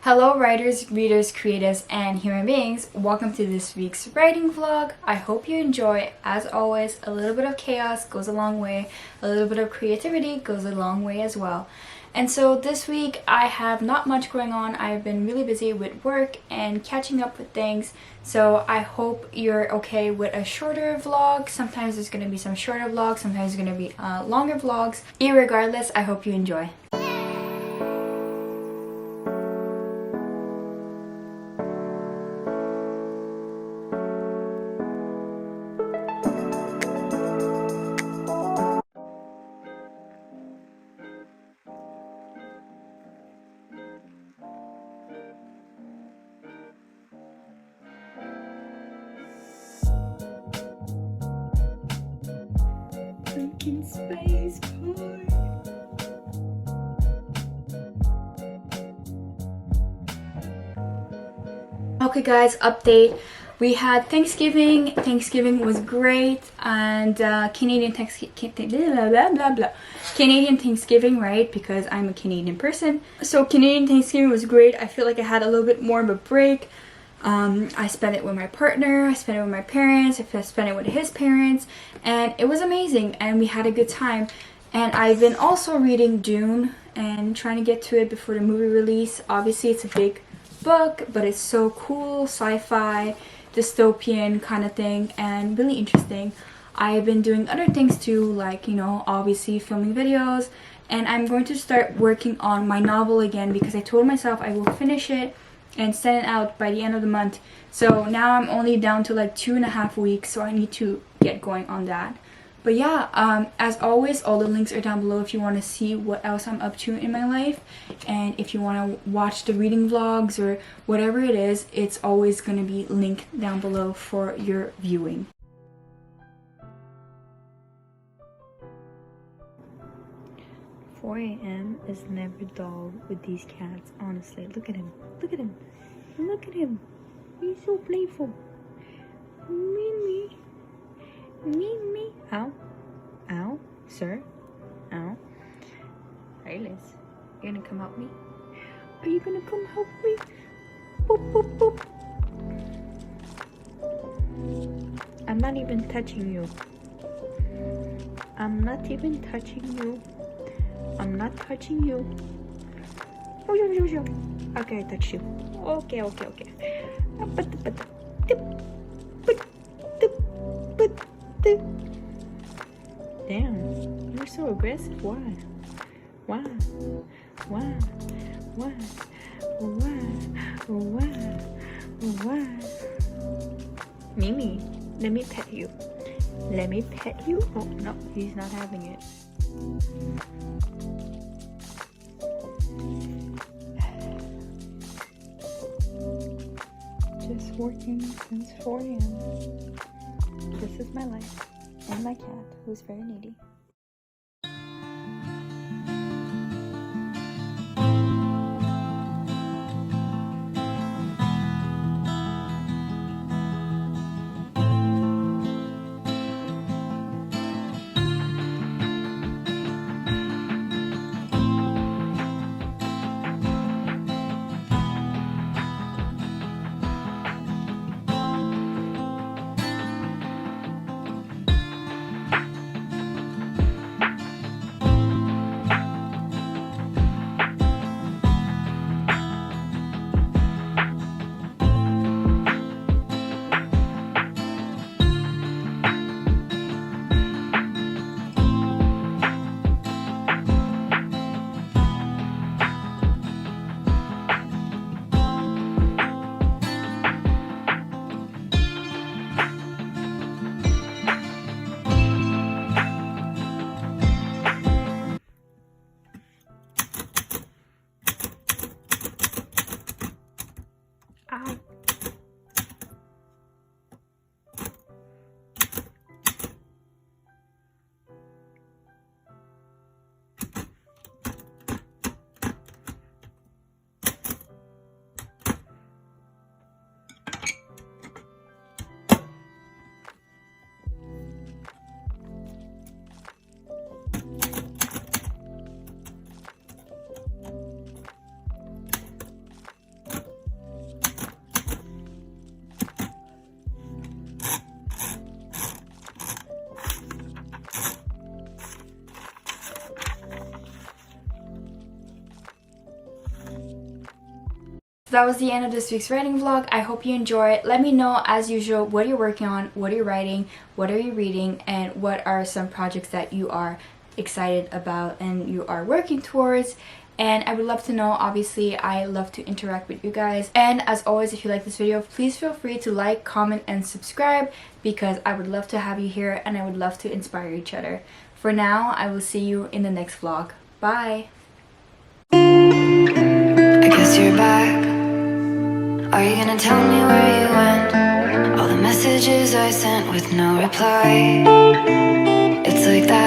Hello writers, readers, creatives, and human beings. Welcome to this week's writing vlog. I hope you enjoy. As always, a little bit of chaos goes a long way. A little bit of creativity goes a long way as well. And so this week I have not much going on. I've been really busy with work and catching up with things. So I hope you're okay with a shorter vlog. Sometimes there's going to be some shorter vlogs. Sometimes there's going to be longer vlogs. Irregardless, I hope you enjoy. Space card. Okay guys, update. We had Thanksgiving. Thanksgiving was great, and Canadian Thanksgiving, right? Because I'm a Canadian person. So Canadian Thanksgiving was great. I feel like I had a little bit more of a break. I spent it with my partner, I spent it with my parents, I spent it with his parents, and it was amazing, and we had a good time. And I've been also reading Dune and trying to get to it before the movie release. Obviously it's a big book, but it's so cool, sci-fi, dystopian kind of thing, and really interesting. I've been doing other things too, like, you know, obviously filming videos, and I'm going to start working on my novel again because I told myself I will finish it and send it out by the end of the month. So now I'm only down to like 2.5 weeks, so I need to get going on that. But yeah, as always, all the links are down below if you want to see what else I'm up to in my life, and if you want to watch the reading vlogs or whatever it is, it's always going to be linked down below for your viewing. "4 a.m. is never dull with these cats, honestly. Look at him. Look at him. Look at him. He's so playful. Mimi. Mimi. Ow. Ow. Sir. Ow. Hey, Liz. You gonna come help me? Are you gonna come help me? Boop, boop, boop. I'm not even touching you. I'm not even touching you. I'm not touching you. Okay, I touched you. Okay. Damn, you're so aggressive. Why? Mimi, let me pet you. Let me pet you. Oh no, he's not having it. Just working since 4 a.m. This is my life, and my cat, who's very needy. That was the end of this week's writing vlog. I hope you enjoy it. Let me know, as usual, what you're working on, what you're writing, what are you reading, and what are some projects that you are excited about and you are working towards. And I would love to know. Obviously, I love to interact with you guys. And as always, if you like this video, please feel free to like, comment, and subscribe, because I would love to have you here and I would love to inspire each other. For now, I will see you in the next vlog. Bye! I guess you're back. Are you gonna tell me where you went? All the messages I sent with no reply. It's like that.